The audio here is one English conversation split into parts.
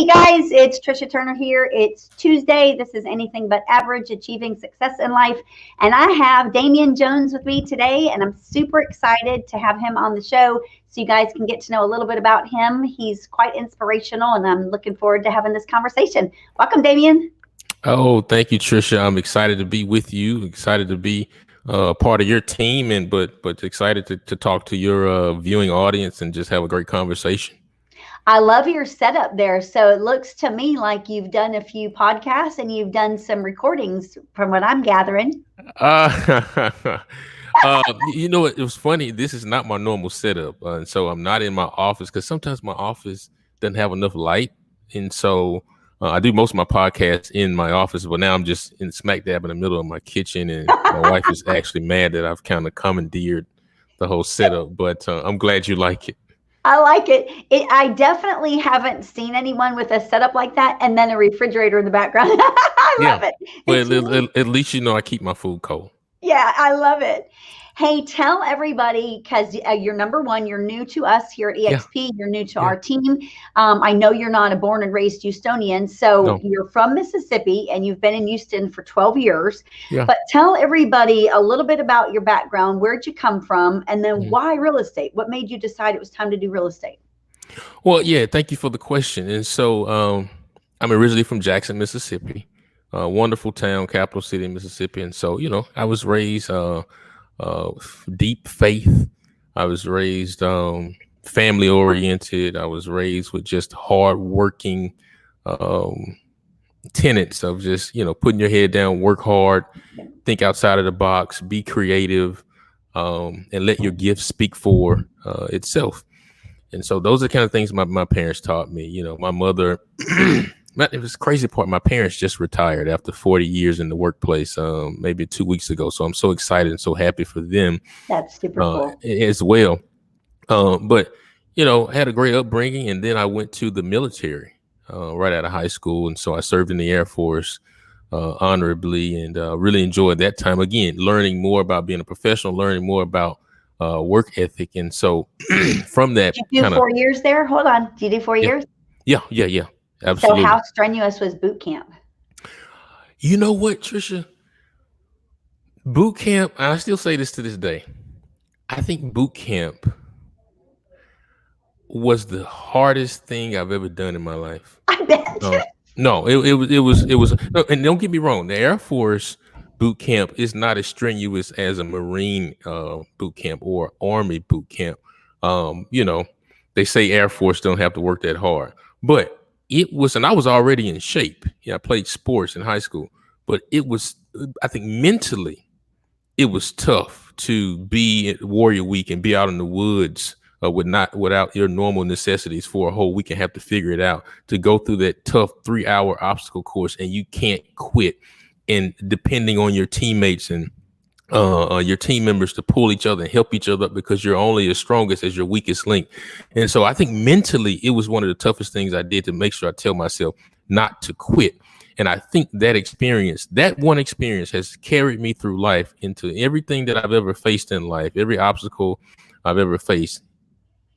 Hey guys, it's Tricia Turner here. It's Tuesday. This is Anything But Average, Achieving Success in Life. And I have Damien Jones with me today, and I'm super excited to have him on the show so you guys can get to know a little bit about him. He's quite inspirational, and I'm looking forward to having this conversation. Welcome, Damien. Oh, thank you, Tricia. I'm excited to be with you, excited to be part of your team, and but excited to talk to your viewing audience and just have a great conversation. I love your setup there. So it looks to me like you've done a few podcasts and you've done some recordings from what I'm gathering. Uh, you know what? It was funny. This is not my normal setup. And so I'm not in my office because sometimes my office doesn't have enough light. And so I do most of my podcasts in my office, but now I'm just in smack dab in the middle of my kitchen. And my wife is actually mad that I've kind of commandeered the whole setup. But I'm glad you like it. I like it. I definitely haven't seen anyone with a setup like that and then a refrigerator in the background. I love it. Well, at least you know I keep my food cold. Yeah, I love it. Hey, tell everybody, because you're number one, you're new to us here at EXP, you're new to our team. I know you're not a born and raised Houstonian, so you're from Mississippi and you've been in Houston for 12 years. Yeah. But tell everybody a little bit about your background. Where'd you come from? And then why real estate? What made you decide it was time to do real estate? Well, yeah, thank you for the question. And so I'm originally from Jackson, Mississippi, a wonderful town, capital city, Mississippi. And so, you know, I was raised deep faith. I was raised family oriented. I was raised with just hard working tenets of just, you know, putting your head down, work hard, think outside of the box, be creative, and let your gifts speak for itself. And so those are the kind of things my parents taught me. You know, my mother, it was the crazy part. My parents just retired after 40 years in the workplace, maybe 2 weeks ago. So I'm so excited and so happy for them. That's super cool. As well. But, you know, had a great upbringing. And then I went to the military right out of high school. And so I served in the Air Force honorably and really enjoyed that time. Again, learning more about being a professional, learning more about work ethic. And so from that, did you do 4 years there? Hold on. Did you do 4 years? Yeah. Absolutely. So how strenuous was boot camp? You know what, Tricia? Boot camp, I still say this to this day. I think boot camp was the hardest thing I've ever done in my life. I bet. No, it was, and don't get me wrong, the Air Force boot camp is not as strenuous as a Marine boot camp or Army boot camp. You know, they say Air Force don't have to work that hard, but it was, and I was already in shape. Yeah, I played sports in high school, but it was, I think mentally, it was tough to be at Warrior Week and be out in the woods without your normal necessities for a whole week and have to figure it out, to go through that tough 3-hour obstacle course and you can't quit. And depending on your teammates and your team members to pull each other and help each other up, because you're only as strongest as your weakest link. And so I think mentally it was one of the toughest things I did to make sure I tell myself not to quit. And I think that one experience has carried me through life into everything that I've ever faced in life. Every obstacle I've ever faced,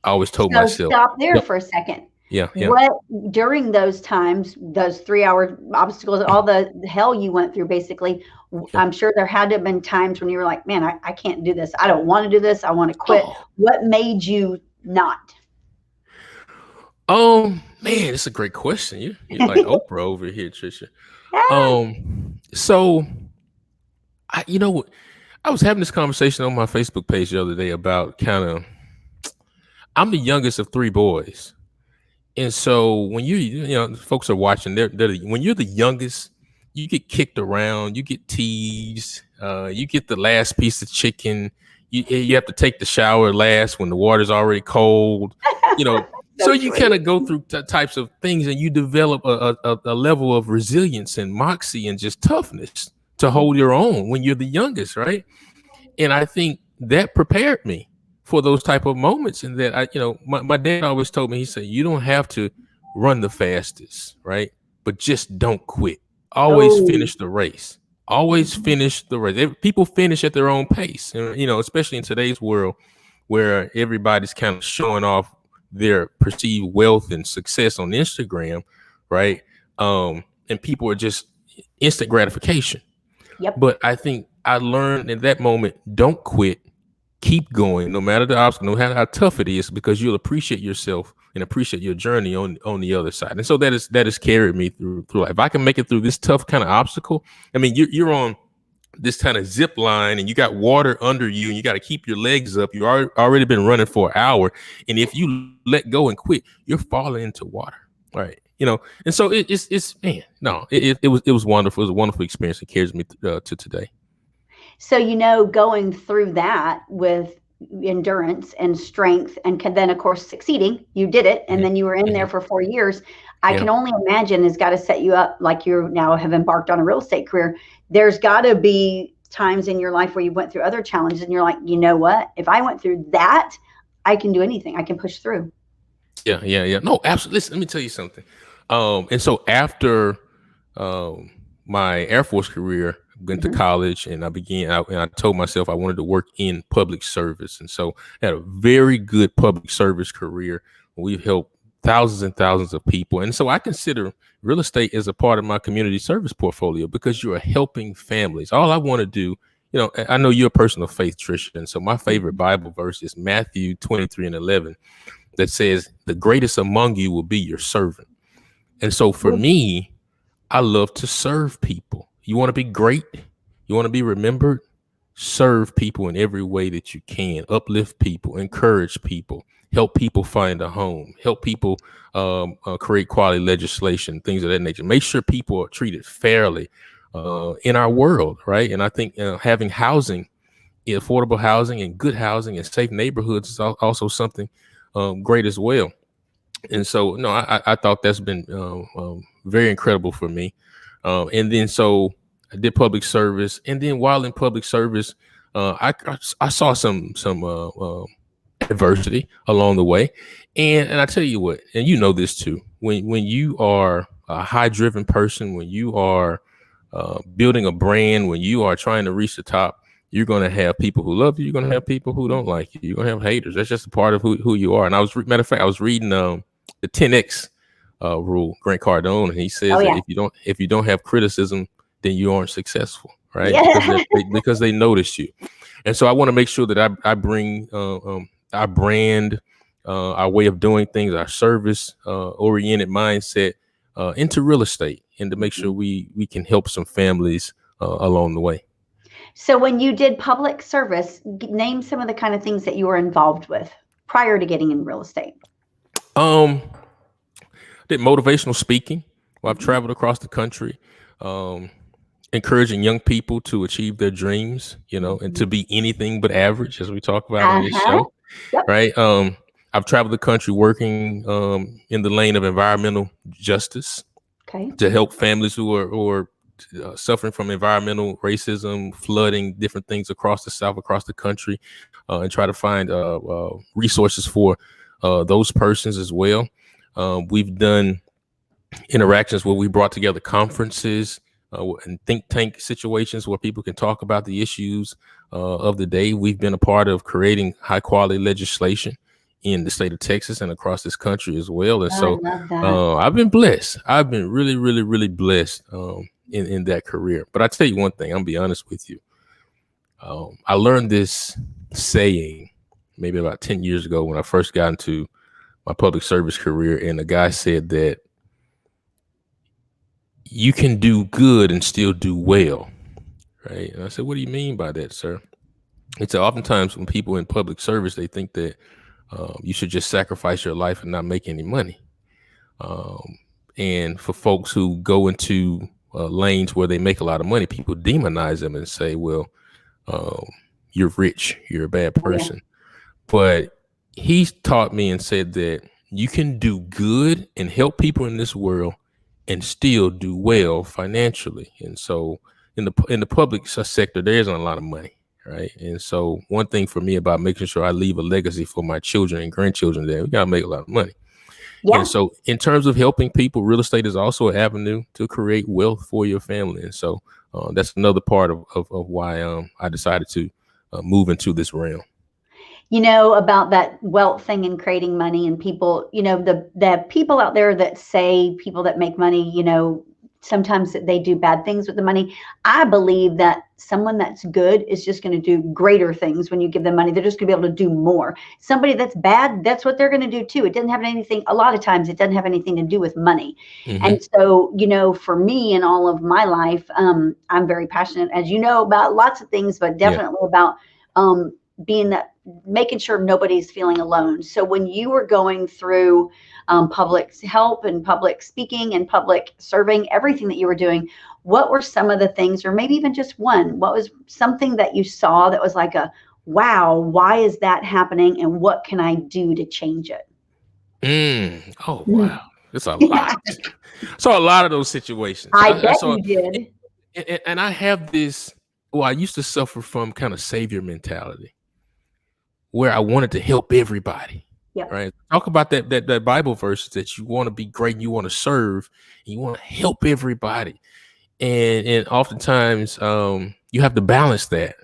I always told myself. Stop there for a second. Yeah. What during those times, those 3-hour obstacles, all the hell you went through, basically, I'm sure there had to have been times when you were like, man, I can't do this. I don't want to do this. I want to quit. What made you not? Man, it's a great question. You're like Oprah over here, Tricia. So you know, I was having this conversation on my Facebook page the other day about I'm the youngest of 3 boys. And so when you know, folks are watching, when you're the youngest, you get kicked around, you get teased, you get the last piece of chicken. You have to take the shower last when the water's already cold, you know. So you kind of go through types of things and you develop a level of resilience and moxie and just toughness to hold your own when you're the youngest, right? And I think that prepared me for those type of moments. And that my dad always told me, he said, you don't have to run the fastest, right? But just don't quit. Always finish the race. Always finish the race. People finish at their own pace. And, you know, especially in today's world where everybody's kind of showing off their perceived wealth and success on Instagram, right? And people are just instant gratification. Yep. But I think I learned in that moment, don't quit, keep going, no matter the obstacle, no matter how tough it is, because you'll appreciate yourself and appreciate your journey on the other side. And so that has carried me through life. If I can make it through this tough kind of obstacle, I mean, you're on this kind of zip line and you got water under you and you got to keep your legs up. You already been running for an hour. And if you let go and quit, you're falling into water. Right. And so it's man, no, it was wonderful. It was a wonderful experience. It carries me to today. So, going through that with endurance and strength, and then, of course, succeeding, you did it. And Mm-hmm. then you were in there Mm-hmm. for 4 years. I Yeah. can only imagine has got to set you up like you now have embarked on a real estate career. There's got to be times in your life where you went through other challenges and you're like, you know what? If I went through that, I can do anything. I can push through. Yeah. No, absolutely. Listen, let me tell you something. And so after my Air Force career, I went to college and I told myself I wanted to work in public service. And so I had a very good public service career. We've helped thousands and thousands of people. And so I consider real estate as a part of my community service portfolio because you are helping families. All I want to do, I know you're a person of faith, Tricia. And so my favorite Bible verse is Matthew 23:11 that says, the greatest among you will be your servant. And so for me, I love to serve people. You want to be great? You want to be remembered? Serve people in every way that you can. Uplift people, encourage people, help people find a home, help people create quality legislation, things of that nature. Make sure people are treated fairly in our world, right? And I think having housing, affordable housing and good housing and safe neighborhoods is also something great as well. And so, no, I thought that's been very incredible for me. And then so I did public service, and then while in public service, I saw some adversity along the way, and I tell you what, and you know this too, when you are a high driven person, when you are building a brand, when you are trying to reach the top, you're going to have people who love you. You're going to have people who don't like you. You're going to have haters. That's just a part of who you are. And matter of fact, I was reading the 10X rule, Grant Cardone, and he says that if you don't have criticism, then you aren't successful, right? Yeah. Because they notice you. And so I want to make sure that I bring our brand, our way of doing things, our service oriented mindset into real estate, and to make sure we can help some families along the way. So when you did public service, name some of the kind of things that you were involved with prior to getting in real estate. Did motivational speaking. Well, I've traveled across the country, encouraging young people to achieve their dreams, and to be anything but average, as we talk about on this show. Yep. Right. I've traveled the country working in the lane of environmental justice to help families who are suffering from environmental racism, flooding, different things across the South, across the country, and try to find resources for those persons as well. We've done interactions where we brought together conferences and think tank situations where people can talk about the issues of the day. We've been a part of creating high quality legislation in the state of Texas and across this country as well. And so I've been blessed. I've been really, really, really blessed in that career. But I tell you one thing, I'm gonna be honest with you. I learned this saying maybe about 10 years ago when I first got into my public service career. And the guy said that you can do good and still do well. Right. And I said, what do you mean by that, sir? He said, oftentimes when people in public service, they think that you should just sacrifice your life and not make any money. And for folks who go into lanes where they make a lot of money, people demonize them and say, well, you're rich, you're a bad person. But he's taught me and said that you can do good and help people in this world and still do well financially. And so in the public sector, there isn't a lot of money. Right. And so one thing for me about making sure I leave a legacy for my children and grandchildren, there, we got to make a lot of money. Yeah. And so in terms of helping people, real estate is also an avenue to create wealth for your family. And so that's another part of why I decided to move into this realm. about that wealth thing and creating money and people, the people out there that say people that make money, sometimes they do bad things with the money. I believe that someone that's good is just going to do greater things when you give them money. They're just going to be able to do more. Somebody that's bad, that's what they're going to do too. It doesn't have anything, a lot of times it doesn't have anything to do with money. And so, for me in all of my life, I'm very passionate, as you know, about lots of things, but definitely about being that, making sure nobody's feeling alone. So when you were going through public help and public speaking and public serving, everything that you were doing, what were some of the things, or maybe even just one, what was something that you saw that was like a, wow, why is that happening? And what can I do to change it? Oh, wow. It's a lot. So a lot of those situations. I bet you did. And I have this, well, I used to suffer from kind of savior mentality where I wanted to help everybody. Yep. Right. Talk about that Bible verse that you want to be great and you want to serve and you want to help everybody. And oftentimes you have to balance that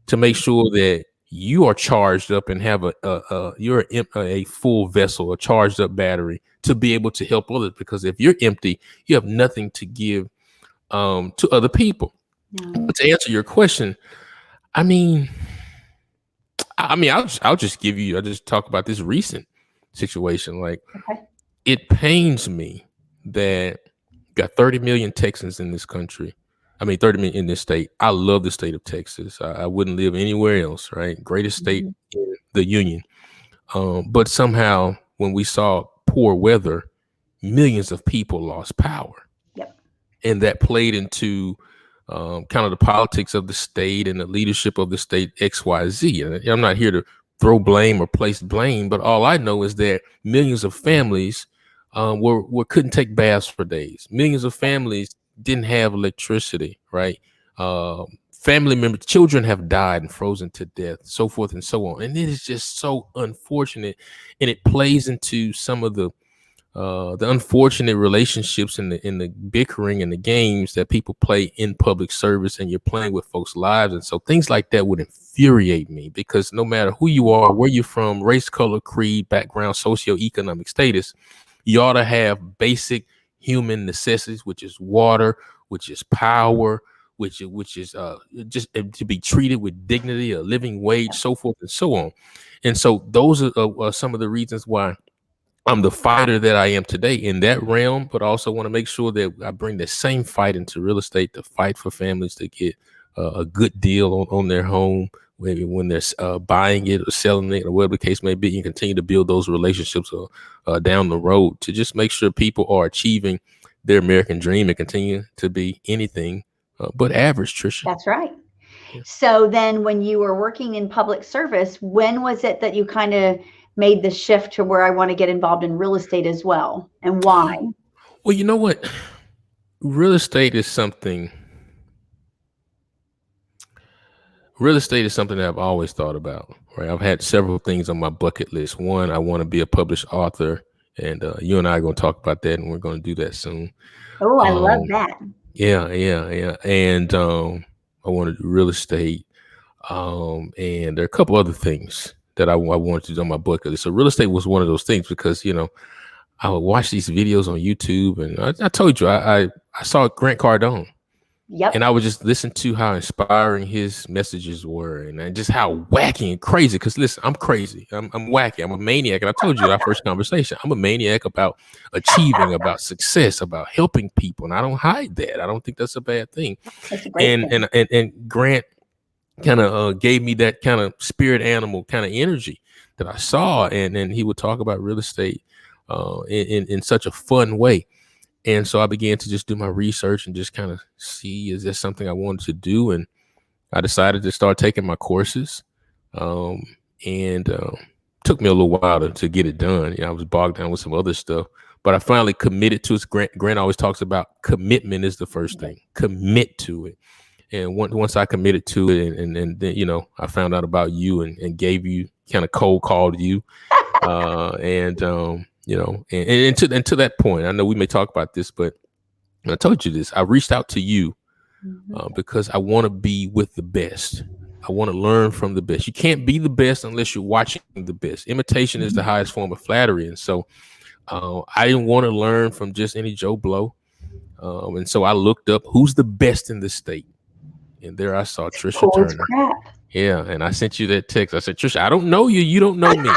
to make sure that you are charged up and have you're a full vessel, a charged up battery to be able to help others. Because if you're empty, you have nothing to give to other people. No. But to answer your question, I'll just I'll just talk about this recent situation. Like, It pains me that got 30 million Texans in this country. 30 million in this state. I love the state of Texas. I wouldn't live anywhere else, right? Greatest state in the union. But somehow when we saw poor weather, millions of people lost power. Yep. And that played into kind of the politics of the state and the leadership of the state XYZ. And I'm not here to throw blame or place blame, but all I know is that millions of families couldn't take baths for days. Millions of families didn't have electricity, right? Family members, children have died and frozen to death, so forth and so on. And it is just so unfortunate, and it plays into some of the unfortunate relationships and the bickering and the games that people play in public service, and you're playing with folks' lives. And so things like that would infuriate me, because no matter who you are, where you're from, race, color, creed, background, socioeconomic status, you ought to have basic human necessities, which is water, which is power, which is just to be treated with dignity, a living wage, so forth and so on. And so those are some of the reasons why I'm the fighter that I am today in that realm, but also want to make sure that I bring the same fight into real estate, to fight for families to get a good deal on their home, maybe when they're buying it or selling it or whatever the case may be, and continue to build those relationships down the road to just make sure people are achieving their American dream and continue to be anything but average, Tricia. That's right. Yeah. So then when you were working in public service, when was it that you kind of made the shift to where I want to get involved in real estate as well, and why? Well, you know what? Real estate is something that I've always thought about, right? I've had several things on my bucket list. One, I want to be a published author, and you and I are going to talk about that, and we're going to do that soon. Oh, I love that. Yeah. And I want to do real estate. And there are a couple other things that I wanted to do on my bucket list. So real estate was one of those things, because, I would watch these videos on YouTube, and I told you, I saw Grant Cardone. Yep. And I would just listen to how inspiring his messages were, and just how wacky and crazy. Because listen, I'm crazy. I'm wacky. I'm a maniac. And I told you in our first conversation, I'm a maniac about achieving, about success, about helping people. And I don't hide that. I don't think that's a bad thing. That's a great thing. And Grant kind of gave me that kind of spirit animal kind of energy that I saw. And then he would talk about real estate in such a fun way. And so I began to just do my research and just kind of see, is this something I wanted to do? And I decided to start taking my courses. And took me a little while to get it done. I was bogged down with some other stuff, but I finally committed to it. Grant always talks about commitment is the first thing. Commit to it. And once I committed to it, and then, I found out about you and gave you, kind of cold called you. And to that point, I know we may talk about this, but I told you this. I reached out to you because I want to be with the best. I want to learn from the best. You can't be the best unless you're watching the best. Imitation is the highest form of flattery. And so I didn't want to learn from just any Joe Blow. And so I looked up who's the best in the state. And there I saw Tricia Cool as Turner. crap. Yeah. And I sent you that text. I said, Tricia, I don't know you. You don't know me.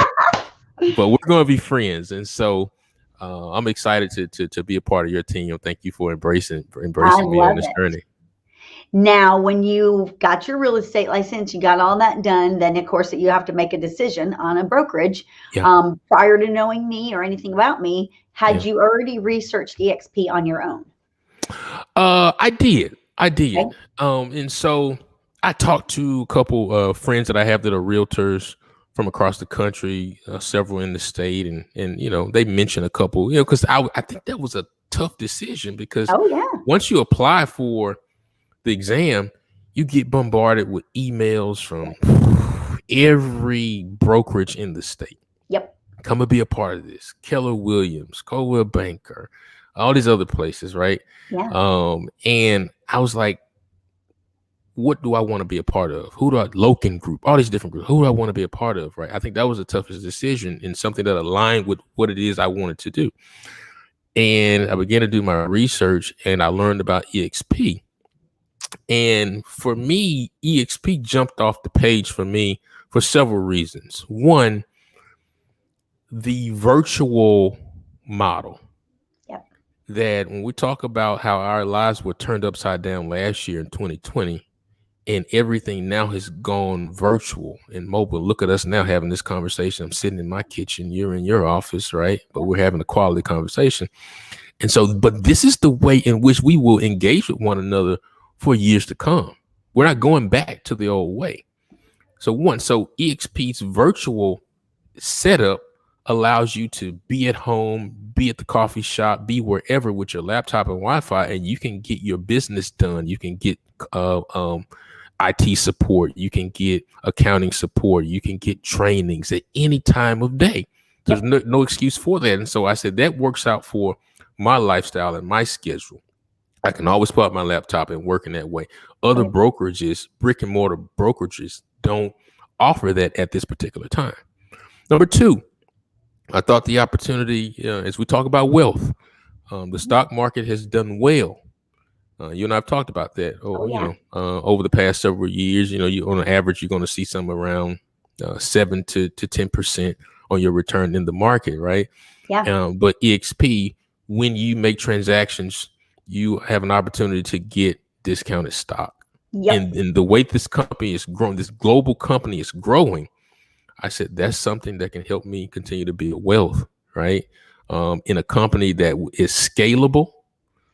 But we're going to be friends. And so I'm excited to be a part of your team. Thank you for embracing me on this journey. Now, when you got your real estate license, you got all that done, then of course you have to make a decision on a brokerage. Yeah. Prior to knowing me or anything about me, had Yeah. you already researched EXP on your own? I did. Okay. And so I talked to a couple friends that I have that are realtors from across the country, several in the state, and they mentioned a couple, because I think that was a tough decision because Oh yeah. once you apply for the exam, you get bombarded with emails from every brokerage in the state. Yep. Come and be a part of this. Keller Williams, Coldwell Banker, all these other places, right? Yeah. And I was like, what do I want to be a part of? Loken Group, all these different groups. Who do I want to be a part of, right? I think that was the toughest decision and something that aligned with what it is I wanted to do. And I began to do my research and I learned about EXP. And for me, EXP jumped off the page for me for several reasons. One, the virtual model. Yep. That when we talk about how our lives were turned upside down last year in 2020 and everything now has gone virtual and mobile. Look at us now having this conversation. I'm sitting in my kitchen, you're in your office, right? But we're having a quality conversation. And so, but this is the way in which we will engage with one another for years to come. We're not going back to the old way. So EXP's virtual setup allows you to be at home, be at the coffee shop, be wherever with your laptop and Wi-Fi, and you can get your business done. You can get IT support, you can get accounting support, you can get trainings at any time of day. There's no excuse for that. And so I said that works out for my lifestyle and my schedule. I can always pull out my laptop and work in that way. Other brokerages, brick and mortar brokerages, don't offer that at this particular time. Number two, I thought the opportunity, as we talk about wealth, the stock market has done well. You and I have talked about that. Over the past several years, you on average, you're going to see some around 7 to 10% on your return in the market, right? Yeah. But EXP, when you make transactions, you have an opportunity to get discounted stock. Yep. And the way this company is growing, this global company is growing, I said, that's something that can help me continue to build wealth, right? In a company that is scalable.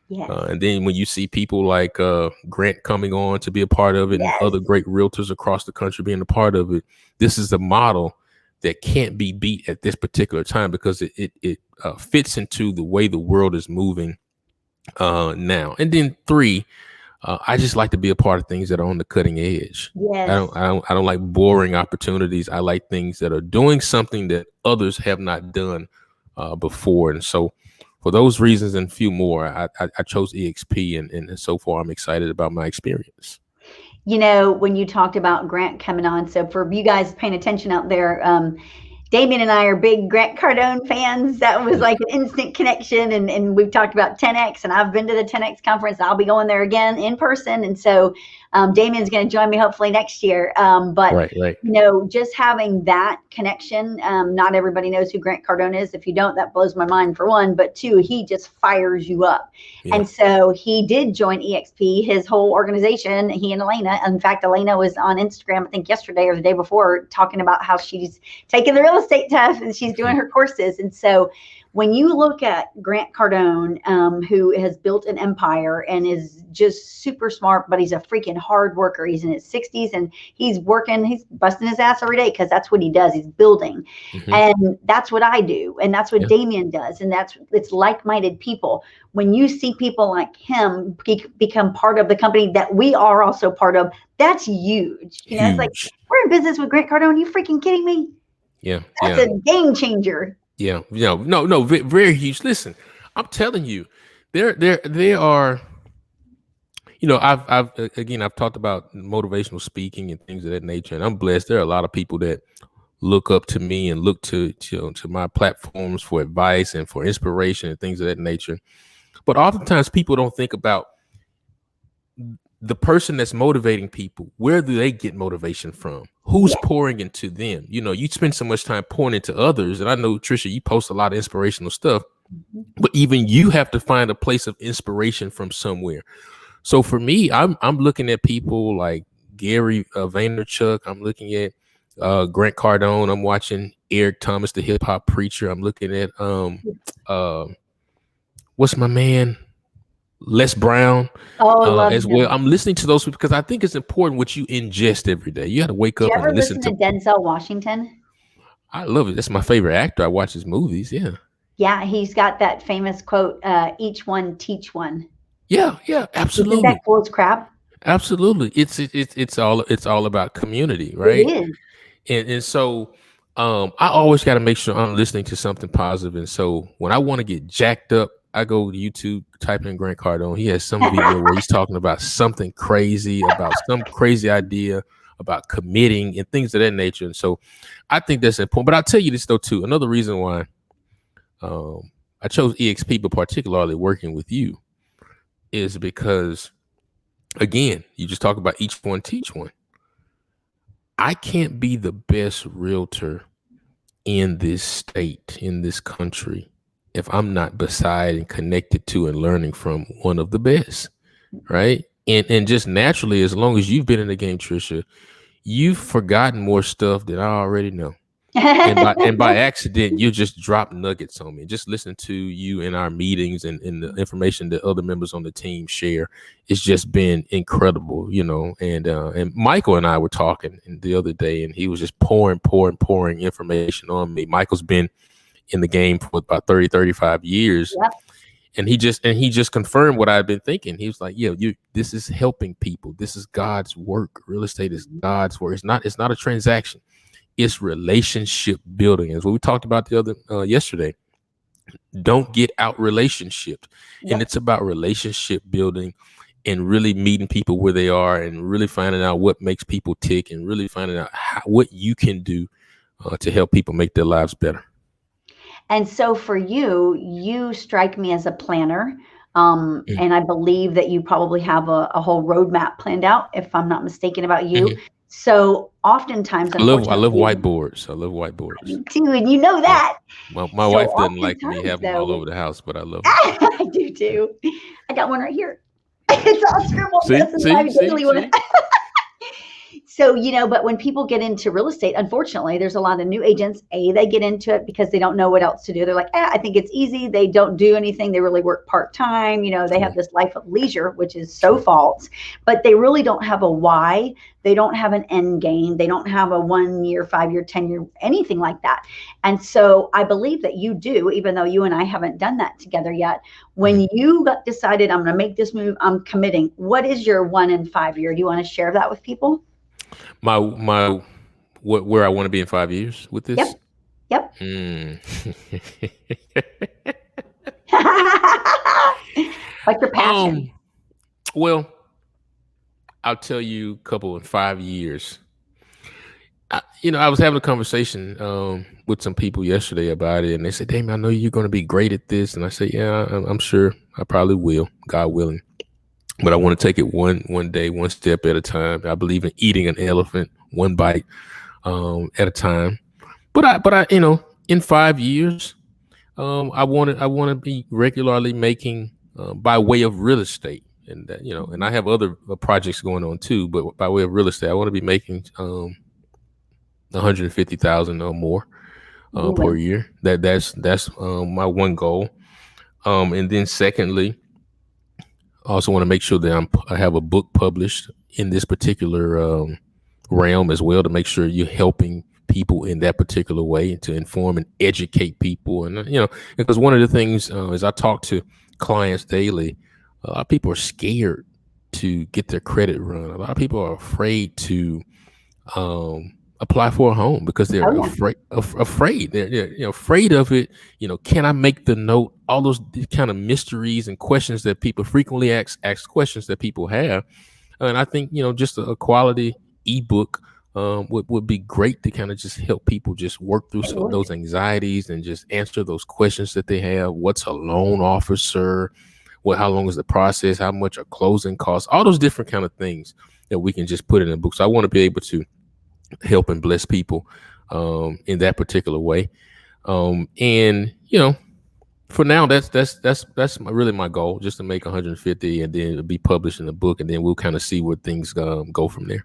Yes. And then when you see people like Grant coming on to be a part of it and other great realtors across the country being a part of it, this is a model that can't be beat at this particular time because it fits into the way the world is moving now. And then three, I just like to be a part of things that are on the cutting edge. Yes. I don't like boring opportunities. I like things that are doing something that others have not done before. And so for those reasons and a few more, I chose EXP and so far I'm excited about my experience. When you talked about Grant coming on, so for you guys paying attention out there, Damien and I are big Grant Cardone fans. That was like an instant connection. And we've talked about 10X, and I've been to the 10X conference. I'll be going there again in person. And so Damien's going to join me hopefully next year. But just having that connection, not everybody knows who Grant Cardone is. If you don't, that blows my mind for one. But two, he just fires you up. Yeah. And so he did join EXP, his whole organization, he and Elena. In fact, Elena was on Instagram, I think yesterday or the day before, talking about how she's taking the real estate test and she's doing her courses. And so when you look at Grant Cardone, who has built an empire and is just super smart, but he's a freaking hard worker. He's in his 60s and he's working, he's busting his ass every day because that's what he does. He's building. And that's what I do. And that's what Damien does. And it's like-minded people. When you see people like him become part of the company that we are also part of, that's huge. It's like, we're in business with Grant Cardone. You freaking kidding me? Yeah. That's a game changer. Yeah. No, very huge. Listen, I'm telling you, there are, I've talked about motivational speaking and things of that nature, and I'm blessed. There are a lot of people that look up to me and look to my platforms for advice and for inspiration and things of that nature. But oftentimes people don't think about the person that's motivating people. Where do they get motivation from? Who's Yeah. pouring into them? You spend so much time pouring into others, and I know, Tricia, you post a lot of inspirational stuff, but even you have to find a place of inspiration from somewhere. So for me, I'm looking at people like Gary Vaynerchuk. I'm looking at Grant Cardone. I'm watching Eric Thomas, the hip hop preacher. I'm looking at uh, what's my man, Les Brown, Oh, I love as well. him. I'm listening to those people because I think it's important what you ingest every day. You got to wake Do you up ever and listen listen to to. Denzel Washington? I love it. That's my favorite actor. I watch his movies. Yeah, Yeah, he's got that famous quote, each one teach one. yeah, Isn't that absolutely, cool as crap? absolutely. It's all about community, It right? is. And so I always got to make sure I'm listening to something positive. And so when I want to get jacked up, I go to YouTube, type in Grant Cardone. He has some video where he's talking about something crazy, about some crazy idea, about committing and things of that nature. And so I think that's important. But I'll tell you this though too. Another reason why I chose EXP, but particularly working with you, is because again, you just talk about each one teach one. I can't be the best realtor in this state, in this country, if I'm not beside and connected to and learning from one of the best, right? And just naturally, as long as you've been in the game, Tricia, you've forgotten more stuff than I already know. And by accident, you just drop nuggets on me. Just listen to you in our meetings and the information that other members on the team share. It's just been incredible, And Michael and I were talking the other day, and he was just pouring information on me. Michael's been in the game for about 30, 35 years. Yep. And he just confirmed what I've been thinking. He was like, "Yeah, this is helping people. This is God's work. Real estate is God's work. It's not a transaction. It's relationship building." As what we talked about the other yesterday. Don't get out relationship, and Yep. it's about relationship building and really meeting people where they are and really finding out what makes people tick and really finding out what you can do to help people make their lives better. And so for you, you strike me as a planner. Mm-hmm. And I believe that you probably have a whole roadmap planned out, if I'm not mistaken about you. Mm-hmm. So oftentimes, I love unfortunately, whiteboards. I love I whiteboards. do too, and you know Yeah. that. My So wife doesn't like me oftentimes, having them all though, over the house, but I love them. I do too. I got one right here. Yeah. It's all scribbled. See, This is my see, see, daily one. see. So, but when people get into real estate, unfortunately, there's a lot of new agents. They get into it because they don't know what else to do. They're like, I think it's easy. They don't do anything. They really work part time. They True. have this life of leisure, which is so True. false, but they really don't have a why. They don't have an end game. They don't have a 1 year, 5 year, 10 year, anything like that. And so I believe that you do, even though you and I haven't done that together yet. Mm-hmm. When you got decided, I'm going to make this move, I'm committing. What is your 1 and 5 year? Do you want to share that with people? Where I want to be in 5 years with Yep. this. Yep. Like your passion. Well, I'll tell you a couple in 5 years. I was having a conversation with some people yesterday about it, and they said, "Damien, I know you're going to be great at this." And I said, "Yeah, I'm sure I probably will, God willing. But I want to take it one day, one step at a time. I believe in eating an elephant one bite at a time. But I, in 5 years, I want to be regularly making by way of real estate, and that, and I have other projects going on too. But by way of real estate, I want to be making 150,000 or more per Moving. year. That's my one goal. And then secondly, I also want to make sure that I have a book published in this particular realm as well, to make sure you're helping people in that particular way, to inform and educate people. And because one of the things as I talk to clients daily, a lot of people are scared to get their credit run. A lot of people are afraid to apply for a home because they're Oh yeah. afraid. They're afraid of it. Can I make the note? All those kind of mysteries and questions that people frequently ask questions that people have. And I think, just a quality ebook would be great to kind of just help people just work through It would. those anxieties and just answer those questions that they have. What's a loan officer? How long is the process? How much are closing costs? All those different kind of things that we can just put in a book. So I want to be able to help and bless people in that particular way. And for now, that's really my goal, just to make 150 and then be published in the book, and then we'll kind of see where things go from there.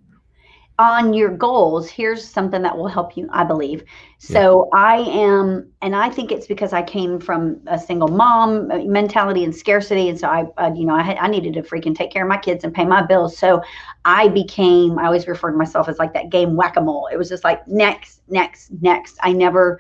On your goals, here's something that will help you, I believe. Yeah. So and I think it's because I came from a single mom mentality and scarcity. And so I needed to freaking take care of my kids and pay my bills. So I always refer to myself as like that game whack-a-mole. It was just like next, next, next. I never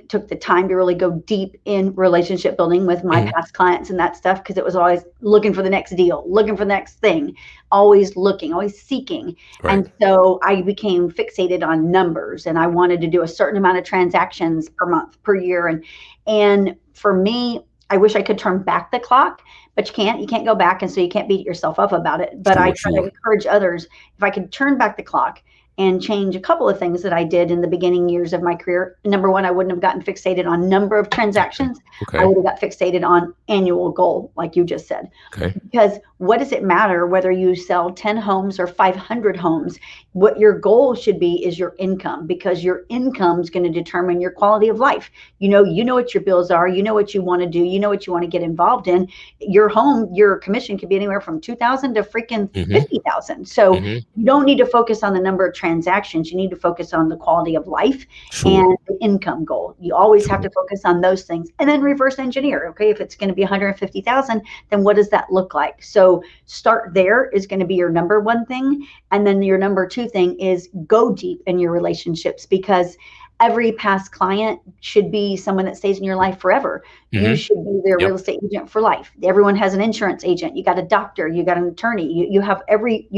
took the time to really go deep in relationship building with my past clients and that stuff, because it was always looking for the next deal, looking for the next thing, always looking, always seeking. Right. And so I became fixated on numbers, and I wanted to do a certain amount of transactions per month, per year. And for me, I wish I could turn back the clock, but you can't go back. And so you can't beat yourself up about it. But I try to encourage others, if I could turn back the clock and change a couple of things that I did in the beginning years of my career. Number one, I wouldn't have gotten fixated on number of transactions. Okay. I would have got fixated on annual goal, like you just said. Okay. Because what does it matter whether you sell 10 homes or 500 homes? What your goal should be is your income, because your income is going to determine your quality of life. You know what your bills are. You know what you want to do. You know what you want to get involved in. Your home, your commission could be anywhere from 2,000 to freaking 50,000. So you don't need to focus on the number of transactions. You need to focus on the quality of life and the income goal. You always have to focus on those things, and then reverse engineer. Okay, if it's going to be 150,000, then what does that look like? So start there is going to be your number one thing, and then your number two thing is go deep in your relationships, because every past client should be someone that stays in your life forever. You should be their real estate agent for life. Everyone has an insurance agent. You got a doctor, you got an attorney, you have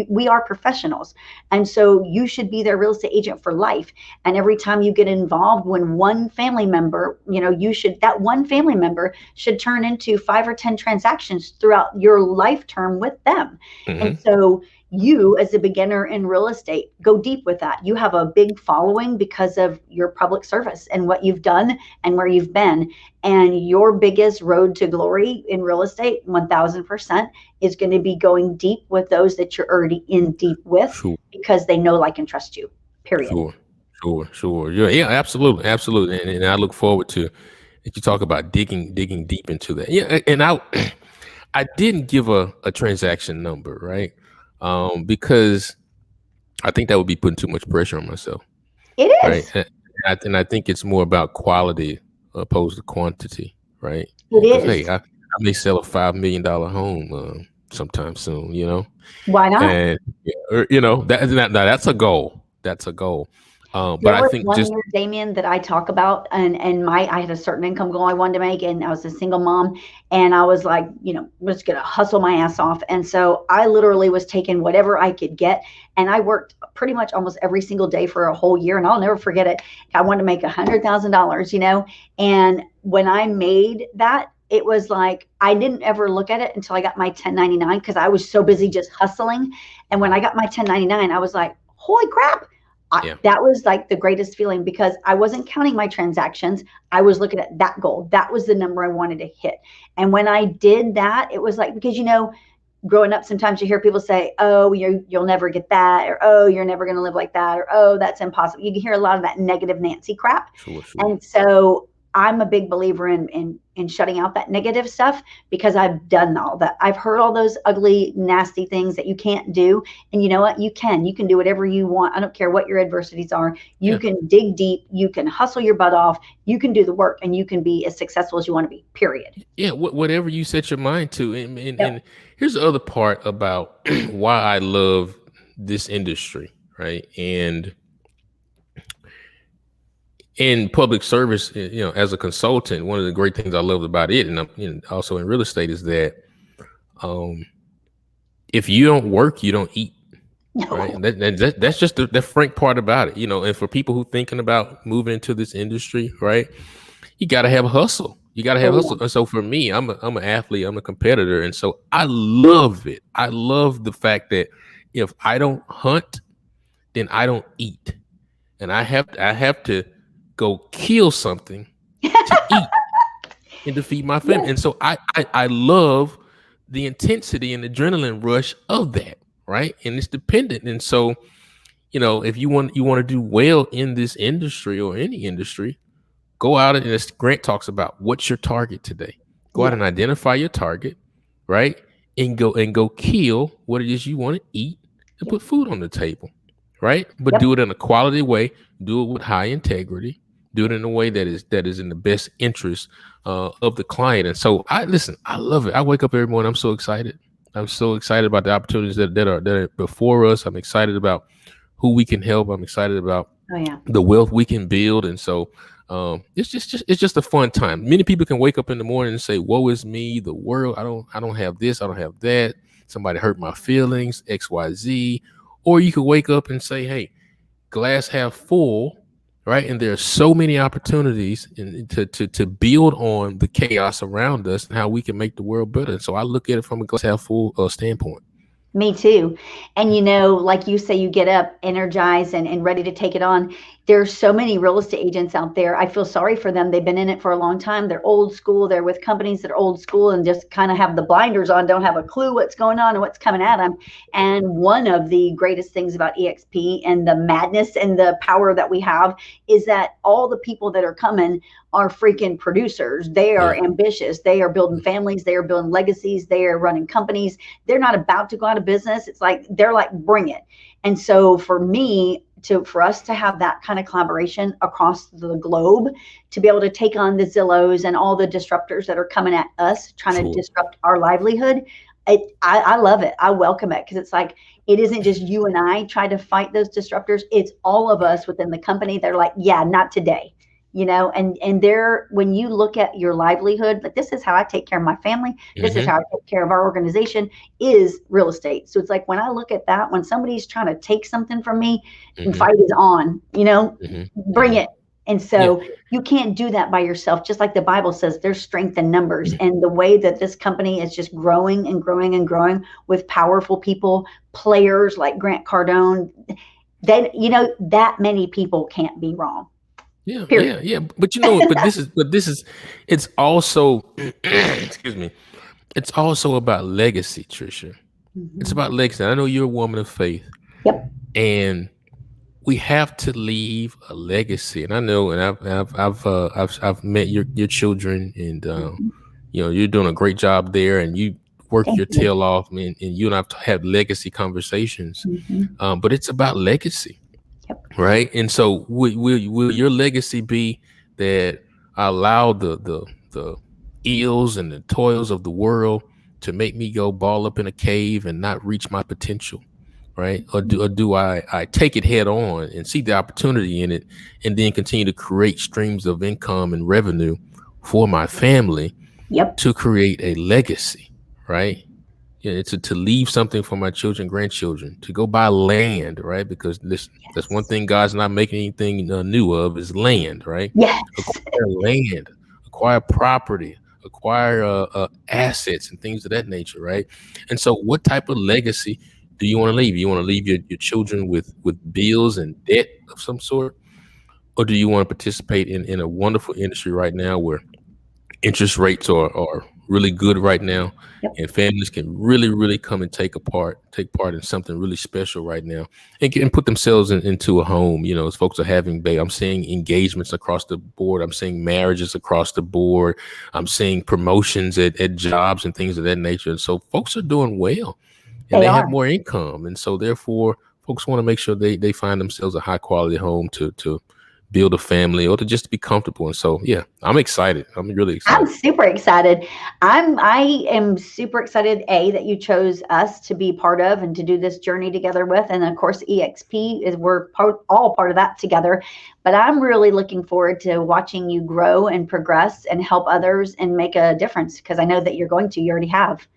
we are professionals. And so you should be their real estate agent for life. And every time you get involved, when one family member, that one family member should turn into 5 or 10 transactions throughout your life term with them. And so you, as a beginner in real estate, go deep with that. You have a big following because of your public service and what you've done and where you've been. And your biggest road to glory in real estate, 1000%, is going to be going deep with those that you're already in deep with, because they know, like, and trust you, period. Sure. Yeah, absolutely. And I look forward to that you talk about digging deep into that. Yeah, and I didn't give a transaction number, right? Because I think that would be putting too much pressure on myself. It is. Right. And I think it's more about quality opposed to quantity, right? It Because is. hey, I may sell a $5 million home sometime soon, Why not? And that's a goal. That's a goal. But There I was think one just year, Damien, that I talk about, and I had a certain income goal I wanted to make, and I was a single mom, and I was like, just gonna hustle my ass off. And so I literally was taking whatever I could get, and I worked pretty much almost every single day for a whole year, and I'll never forget it. I wanted to make $100,000, and when I made that, it was like I didn't ever look at it until I got my 1099, because I was so busy just hustling. And when I got my 1099, I was like, holy crap. That was like the greatest feeling, because I wasn't counting my transactions. I was looking at that goal. That was the number I wanted to hit. And when I did that, it was like, because, growing up, sometimes you hear people say, oh, you'll never get that, or, oh, you're never going to live like that, or, oh, that's impossible. You can hear a lot of that negative Nancy crap. Sure. And so I'm a big believer in shutting out that negative stuff, because I've done all that. I've heard all those ugly, nasty things that you can't do. And you know what? You can do whatever you want. I don't care what your adversities are. You can dig deep. You can hustle your butt off. You can do the work, and you can be as successful as you want to be, period. Yeah. Whatever you set your mind to. And here's the other part about why I love this industry, right? And in public service, as a consultant, one of the great things I loved about it, and also in real estate, is that if you don't work, you don't eat. right? And that's just the frank part about it, you know. And for people who thinking about moving into this industry, right, you got to have hustle. You got to have Oh hustle. yeah. And so for me, I'm an athlete. I'm a competitor, and so I love it. I love the fact that if I don't hunt, then I don't eat, and I have to go kill something to eat and to feed my family. Yes. And so I love the intensity and adrenaline rush of that, right? And it's dependent. And so, you know, if you want to do well in this industry or any industry, go out and, as Grant talks about, what's your target today? Go out Yes. and identify your target, right? And go kill what it is you want to eat and Yep. put food on the table, right? But Yep. do it in a quality way. Do it with high integrity. Do it in a way that is in the best interest of the client. And so I listen. I love it. I wake up every morning. I'm so excited. I'm so excited about the opportunities that are before us. I'm excited about who we can help. I'm excited about Oh yeah. the wealth we can build. And so it's just a fun time. Many people can wake up in the morning and say, woe is me, the world, I don't have this, I don't have that, somebody hurt my feelings, XYZ. Or you could wake up and say, hey, glass half full, right? And there are so many opportunities to build on the chaos around us and how we can make the world better. And so I look at it from a glass half full standpoint. Me too. And like you say, you get up energized and ready to take it on. There's so many real estate agents out there. I feel sorry for them. They've been in it for a long time. They're old school. They're with companies that are old school and just kind of have the blinders on, don't have a clue what's going on and what's coming at them. And one of the greatest things about EXP and the madness and the power that we have is that all the people that are coming are freaking producers. They are Yeah. ambitious. They are building families. They are building legacies. They are running companies. They're not about to go out of business. It's like they're like, bring it. And so for us to have that kind of collaboration across the globe, to be able to take on the Zillows and all the disruptors that are coming at us trying to Sure. disrupt our livelihood, I love it. I welcome it, because it's like it isn't just you and I try to fight those disruptors. It's all of us within the company. They're like, yeah, not today. And they're, when you look at your livelihood, like, this is how I take care of my family, this is Hmm. how I take care of our organization, is real estate. So it's like, when I look at that, when somebody's trying to take something from me, the Hmm. fight is on, Hmm. bring Hmm. it. And Yeah. so you can't do that by yourself. Just like the Bible says, there's strength in numbers. And the way that this company is just growing and growing and growing with powerful people, players like Grant Cardone, then that many people can't be wrong. Yeah, Period. yeah, yeah. But you know what? But this is, it's also, excuse me, it's also about legacy, Tricia. It's Mhm. about legacy. I know you're a woman of faith, Yep. and we have to leave a legacy. And I know, and I've met your children, and Mhm. you're doing a great job there, and you work Thank your you. tail off, and you and I've had legacy conversations. Mhm. But it's about legacy. Yep. Right. And so will your legacy be that I allow the ills and the toils of the world to make me go ball up in a cave and not reach my potential? Right. Or do I take it head on and see the opportunity in it, and then continue to create streams of income and revenue for my family Yep. to create a legacy? Right. Yeah, it's to leave something for my children, grandchildren, to go buy land, right? Because listen, that's one Yes. thing God's not making anything new of, is land, right? Yes. Acquire land, acquire property, acquire assets and things of that nature, right? And so, what type of legacy do you want to leave? You want to leave your children with bills and debt of some sort, or do you want to participate in a wonderful industry right now where interest rates are really good right now, Yep. and families can really come and take part in something really special right now, and put themselves into a home. As folks are having I'm seeing engagements across the board, I'm seeing marriages across the board, I'm seeing promotions at jobs and things of that nature. And so folks are doing well, and They they have are. more income, and so therefore folks want to make sure they find themselves a high quality home to build a family, or to just be comfortable. And so, yeah, I'm excited. I'm really I'm excited. super excited. I am super excited, that you chose us to be part of and to do this journey together with. And of course, EXP is, we're all part of that together. But I'm really looking forward to watching you grow and progress and help others and make a difference, because I know that you're going to. You already have.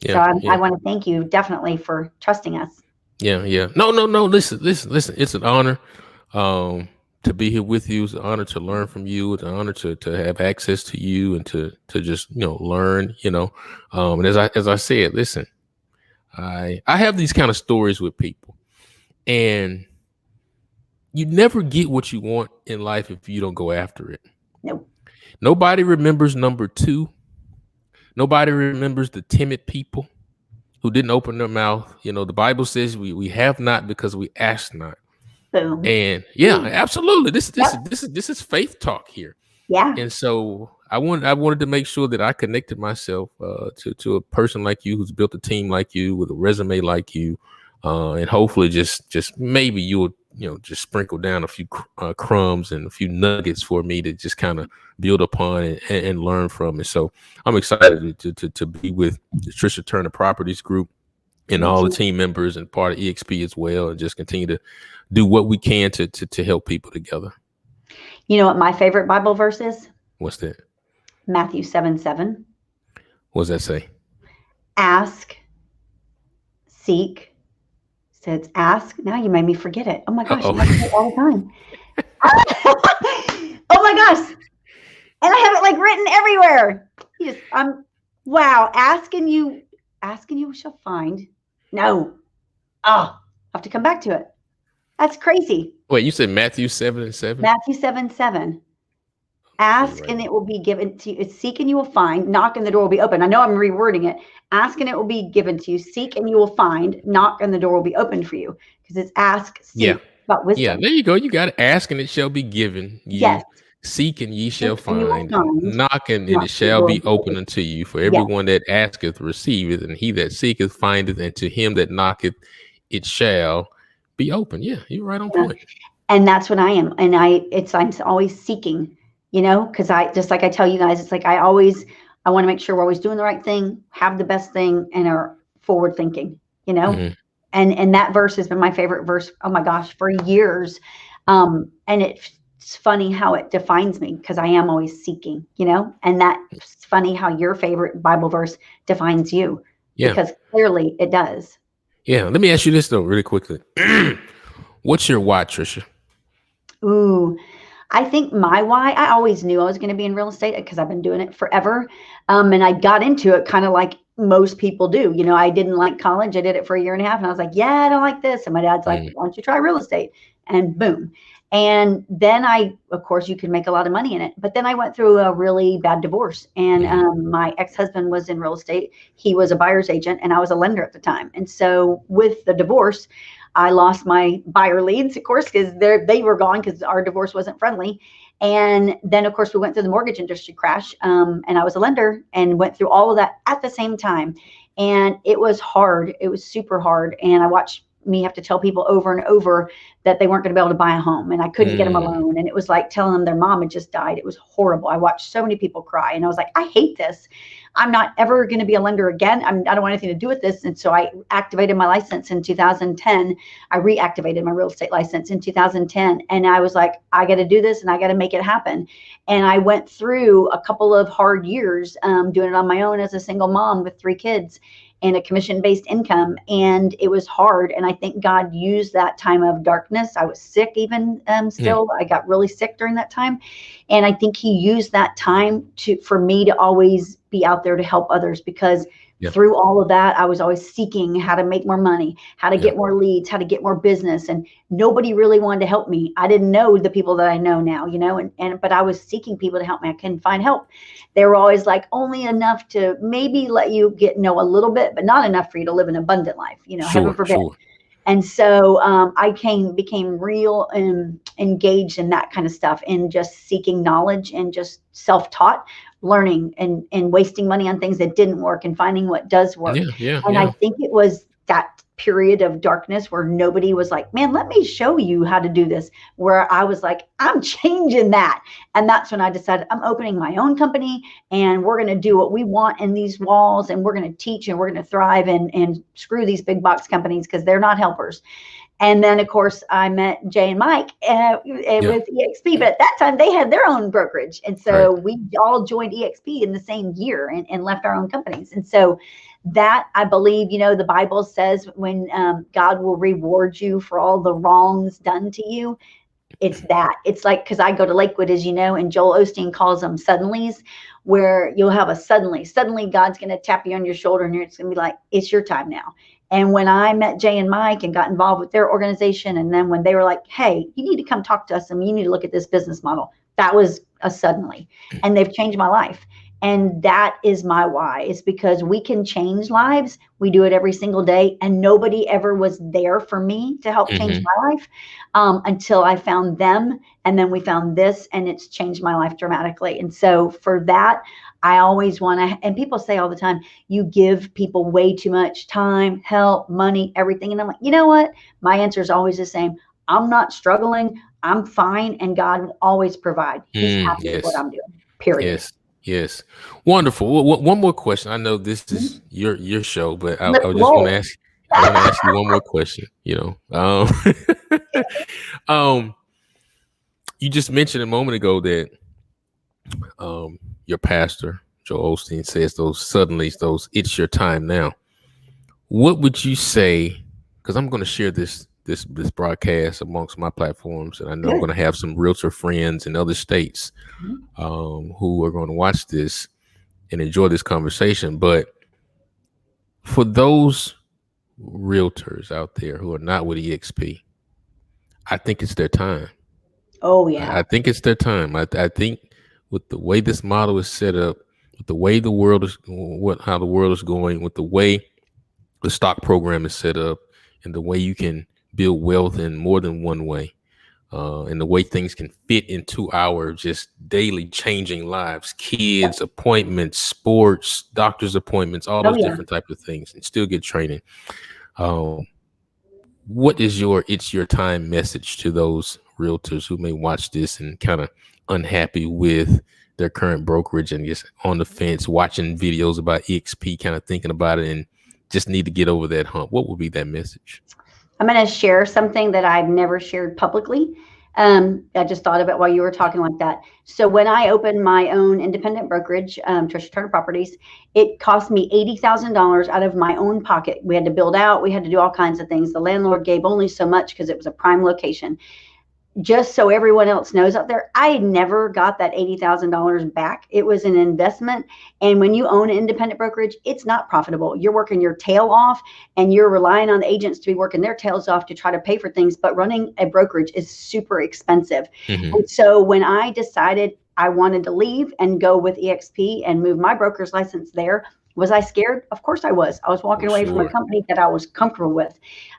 So Yeah, I yeah. want to thank you definitely for trusting us. Yeah. No. Listen. It's an honor to be here with you. It's an honor to learn from you. It's an honor to have access to you and to just learn. And as I said, listen, I have these kind of stories with people, and you never get what you want in life if you don't go after it. Nope. Nobody remembers number two. Nobody remembers the timid people who didn't open their mouth. The Bible says we have not because we ask not. Boom. And yeah, absolutely. Yep. This is faith talk here. Yeah. And so I wanted to make sure that I connected myself to a person like you who's built a team like you with a resume like you, and hopefully just maybe you'll just sprinkle down a few crumbs and a few nuggets for me to just kind of build upon and learn from. And so I'm excited to be with the Tricia Turner Properties Group and Me all the too. team members and part of EXP as well, and just continue to do what we can to help people together. You know what my favorite Bible verse is? What's that? Matthew 7:7. What does that say? Ask, seek. So it's ask. Now you made me forget it. Oh my gosh, I have to say it all the time. Oh my gosh. And I have it like written everywhere. Wow. Ask and you shall find. No. Oh, I have to come back to it. That's crazy. Wait, you said Matthew 7:7? Matthew 7:7. Ask and it will be given to you. Seek and you will find. Knock and the door will be open. I know I'm rewording it. Ask and it will be given to you. Seek and you will find. Knock and the door will be opened for you. Because it's ask, seek, about wisdom. Yeah, there you go. You got to ask and it shall be given you. Yes. Seek and ye shall find. Find. Knock and it shall be open unto you. For everyone that asketh receiveth, and he that seeketh findeth, and to him that knocketh it shall be open. Yeah, you're right on point. And that's what I am. And I'm always seeking, because just like I tell you guys, it's like I want to make sure we're always doing the right thing, have the best thing, and are forward thinking, Mm-hmm. And that verse has been my favorite verse. Oh my gosh, for years. And it's funny how it defines me because I am always seeking, and that's funny how your favorite Bible verse defines you. Yeah. Because clearly it does. Yeah. Let me ask you this though, really quickly. What's your why, Tricia? Ooh, I think my why, I always knew I was going to be in real estate because I've been doing it forever. And I got into it kind of like most people do. I didn't like college. I did it for 1.5 years and I was like, yeah, I don't like this. And my dad's like, why don't you try real estate? And boom. And then of course, you can make a lot of money in it. But then I went through a really bad divorce. And my ex-husband was in real estate. He was a buyer's agent and I was a lender at the time. And so with the divorce, I lost my buyer leads, of course, because they were gone because our divorce wasn't friendly. And then, of course, we went through the mortgage industry crash, and I was a lender and went through all of that at the same time. And it was hard. It was super hard. And I watched me have to tell people over and over that they weren't going to be able to buy a home, and I couldn't get them a loan. And it was like telling them their mom had just died. It was horrible. I watched so many people cry, and I was like, I hate this. I'm not ever going to be a lender again. I don't want anything to do with this. And so I activated my license in 2010. I reactivated my real estate license in 2010. And I was like, I got to do this and I got to make it happen. And I went through a couple of hard years doing it on my own as a single mom with 3 kids and a commission-based income. And it was hard. And I think God used that time of darkness. I was sick even still. I got really sick during that time. And I think he used that time for me to always be out there to help others, because through all of that, I was always seeking how to make more money, how to get more leads, how to get more business. And nobody really wanted to help me. I didn't know the people that I know now, but I was seeking people to help me. I couldn't find help. They were always like, only enough to maybe let you know a little bit, but not enough for you to live an abundant life, heaven forbid. Sure. And so I became real engaged in that kind of stuff, in just seeking knowledge and just self-taught learning and wasting money on things that didn't work and finding what does work. I think it was that period of darkness where nobody was like, man, let me show you how to do this, where I was like, I'm changing that. And that's when I decided I'm opening my own company and we're going to do what we want in these walls, and we're going to teach and we're going to thrive and screw these big box companies because they're not helpers. And then, of course, I met Jay and Mike with EXP, but at that time they had their own brokerage. And so we all joined EXP in the same year and left our own companies. And so that I believe, the Bible says when God will reward you for all the wrongs done to you. It's that. It's like, because I go to Lakewood, as you know, and Joel Osteen calls them suddenlies, where you'll have a suddenly God's going to tap you on your shoulder and it's going to be like, it's your time now. And when I met Jay and Mike and got involved with their organization, and then when they were like, hey, you need to come talk to us and you need to look at this business model, that was a suddenly. And they've changed my life. And that is my why. It's because we can change lives. We do it every single day. And nobody ever was there for me to help change my life until I found them. And then we found this, and it's changed my life dramatically. And so for that, I always want to, and people say all the time, you give people way too much time, help, money, everything. And I'm like, you know what? My answer is always the same. I'm not struggling. I'm fine. And God will always provide. He's happy with what I'm doing, period. Yes. Wonderful. One more question. I know this is your show, but I just want to ask. I want to ask you one more question. You just mentioned a moment ago that your pastor, Joel Osteen, says those suddenlies, those it's your time now. What would you say? Because I'm going to share this broadcast amongst my platforms, and I know I'm going to have some realtor friends in other states who are going to watch this and enjoy this conversation. But for those realtors out there who are not with EXP, I think it's their time. Oh yeah. I think it's their time. I think with the way this model is set up, with the way the world is, how the world is going, with the way the stock program is set up, and the way you can build wealth in more than one way, and the way things can fit into our just daily changing lives, kids, appointments, sports, doctor's appointments, all those different types of things, and still get training. What is it's your time message to those realtors who may watch this and kind of unhappy with their current brokerage and just on the fence, watching videos about EXP, kind of thinking about it and just need to get over that hump? What would be that message? I'm going to share something that I've never shared publicly. I just thought of it while you were talking like that. So when I opened my own independent brokerage, Tricia Turner Properties, it cost me $80,000 out of my own pocket. We had to build out. We had to do all kinds of things. The landlord gave only so much because it was a prime location. Just so everyone else knows out there, I never got that $80,000 back. It was an investment. And when you own an independent brokerage, it's not profitable. You're working your tail off and you're relying on the agents to be working their tails off to try to pay for things. But running a brokerage is super expensive. And so when I decided I wanted to leave and go with EXP and move my broker's license there, was I scared? Of course I was. I was walking away from a company that I was comfortable with.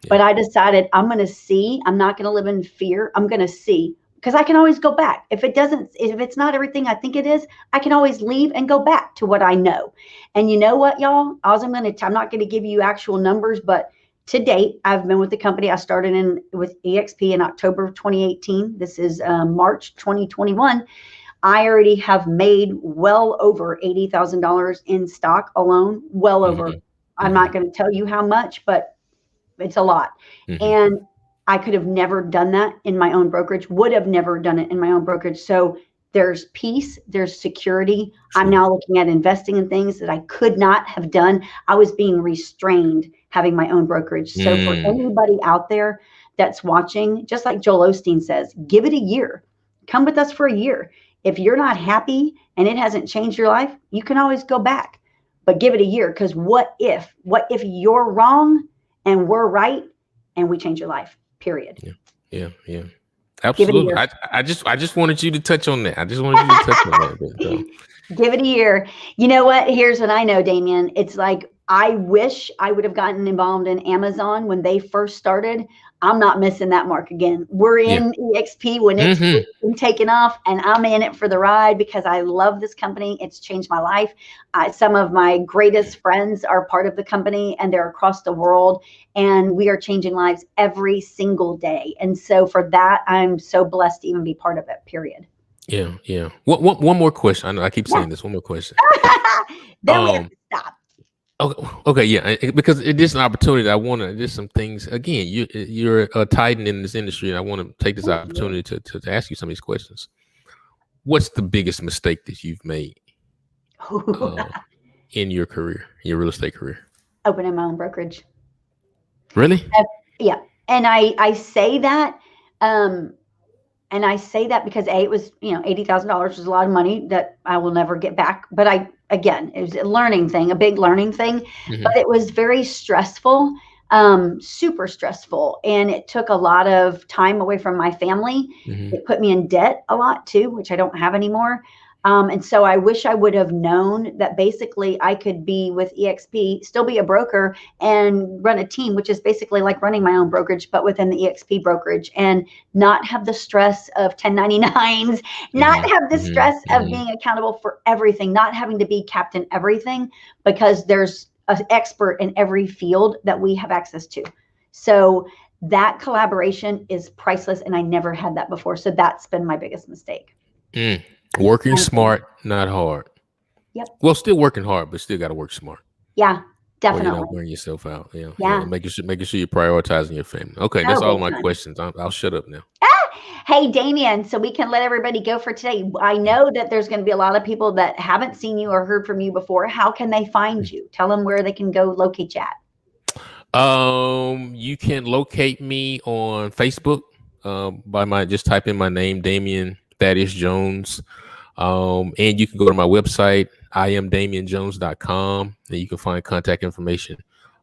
But I decided I'm going to see. I'm not going to live in fear. I'm going to see, because I can always go back. If it's not everything I think it is, I can always leave and go back to what I know. And you know what, y'all? I'm not going to give you actual numbers, but to date, I've been with the company. I started with EXP in October of 2018. This is March 2021. I already have made well over $80,000 in stock alone, well over. I'm not going to tell you how much, but it's a lot. And I could have never done that in my own brokerage, would have never done it in my own brokerage. So there's peace, there's security. I'm now looking at investing in things that I could not have done. I was being restrained having my own brokerage. So for anybody out there that's watching, just like Joel Osteen says, give it a year. Come with us for a year. If you're not happy and it hasn't changed your life, you can always go back, but give it a year. Because what if you're wrong and we're right and we change your life, period. Yeah. Absolutely. I just wanted you to touch on that. I just wanted you to touch on that. Give it a year. You know what? Here's what I know, Damien. It's like, I wish I would have gotten involved in Amazon when they first started. I'm not missing that mark again. We're in EXP when it's been taken off, and I'm in it for the ride because I love this company. It's changed my life. Some of my greatest friends are part of the company, and they're across the world, and we are changing lives every single day. And so for that, I'm so blessed to even be part of it, period. Yeah. One more question. I know I keep saying this. One more question. Then we have to stop. Okay, yeah, because it is an opportunity. There's some things. Again, you're a titan in this industry, and I want to take this opportunity to ask you some of these questions. What's the biggest mistake that you've made in your career, your real estate career? opening my own brokerage. Really? Yeah. And I say that, and I say that because it was, $80,000 was a lot of money that I will never get back. But again, it was a learning thing, a big learning thing, but it was very stressful, super stressful. And it took a lot of time away from my family. It put me in debt a lot too, which I don't have anymore. And so I wish I would have known that basically I could be with EXP, still be a broker and run a team, which is basically like running my own brokerage, but within the EXP brokerage, and not have the stress of 1099s, not have the stress of being accountable for everything, not having to be captain everything, because there's an expert in every field that we have access to. So that collaboration is priceless. And I never had that before. So that's been my biggest mistake. Working smart, not hard. Yep. Well, still working hard, but still got to work smart. Yeah, definitely. Or you're not wearing yourself out. Yeah. Making sure you're prioritizing your family. Okay, that's all of my questions. I'll shut up now. Hey, Damien, so we can let everybody go for today. I know that there's going to be a lot of people that haven't seen you or heard from you before. How can they find you? Tell them where they can go locate you at. You can locate me on Facebook by just type in my name, Damien Thaddeus Jones. And you can go to my website, iamdamienjones.com, and you can find contact information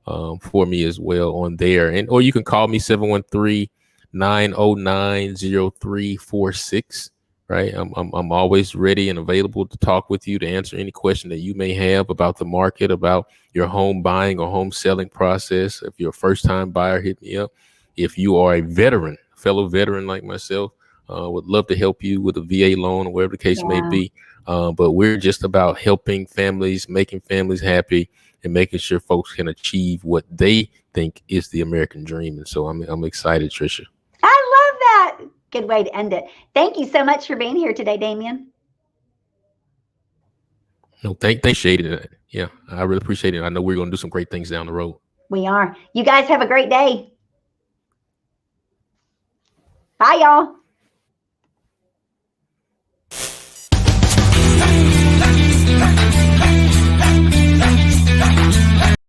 for me as well on there. Or you can call me 713-909-0346. Right. I'm always ready and available to talk with you, to answer any question that you may have about the market, about your home buying or home selling process. If you're a first time buyer, hit me up. If you are a veteran, fellow veteran like myself, would love to help you with a VA loan or whatever the case may be. But we're just about helping families, making families happy, and making sure folks can achieve what they think is the American dream. And so I'm excited, Tricia. I love that. Good way to end it. Thank you so much for being here today, Damien. No, appreciate it. Yeah, I really appreciate it. I know we're going to do some great things down the road. We are. You guys have a great day. Bye, y'all.